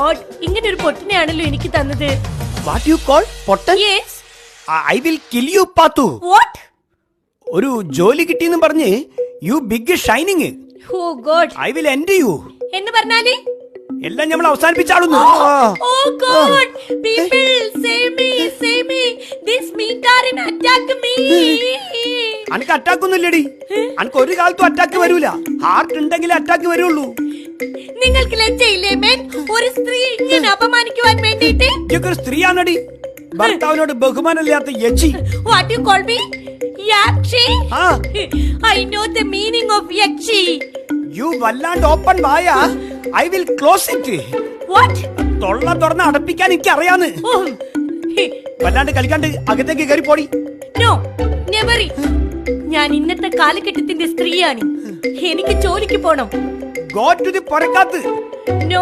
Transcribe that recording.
God, ഇങ്ങനെ ഒരു പൊട്ടിനെയാണല്ലോ എനിക്ക് തന്നത്. വാട്ട് യു കോൾ പൊട്ടൻ? Yes. I will kill you പാത്തു. വാട്ട്? ഒരു ജോലി കിട്ടിയെന്ന് പറഞ്ഞ് you big shining. Oh God. I will end you. എന്ന് പറഞ്ഞാല് എല്ലാം നമ്മൾ അവസാനിപ്പിച്ചാളുന്നു. Oh God, people save me, save me. This മീൻകാരൻ അറ്റാക്ക് മീ. അനക്ക് അറ്റാക്ക് ഒന്നുമില്ലടി. അനക്ക് ഒരു കാലത്തും അറ്റാക്ക് വരൂല. ഹാർട്ട് ഉണ്ടെങ്കിലേ അറ്റാക്ക് വരുള്ളൂ. നിങ്ങൾക്ക് ലജ്ജയില്ലേ മേൻ? ഒരു സ്ത്രീ ഇങ്ങനെ അപമാനിക്കുവാൻ വേണ്ടിയിട്ട്? ഇതൊക്കെ ഒരു സ്ത്രീയാണടി. ഭർത്താവിനോട് ബഹുമാനമില്ലാത്ത യക്ഷി. What you call me? Yakshi? ആ. I know the meaning of yakshi. You വല്ലാണ്ട് ഓപ്പൺ വായ. I will close it. What? തൊള്ള തുറന്ന് അടപ്പിക്കാൻ എനിക്ക് അറിയാന്ന്. Oh. വല്ലാണ്ട് കളിക്കാണ്ട് അകത്തേക്ക് കയറി പോടി. No, never. ഞാൻ ഇന്നത്തെ കാലഘട്ടത്തിന്റെ സ്ത്രീയാണ്. എനിക്ക് ജോലിക്ക് പോണം. Go to the പുറക്കാത്ത്. No.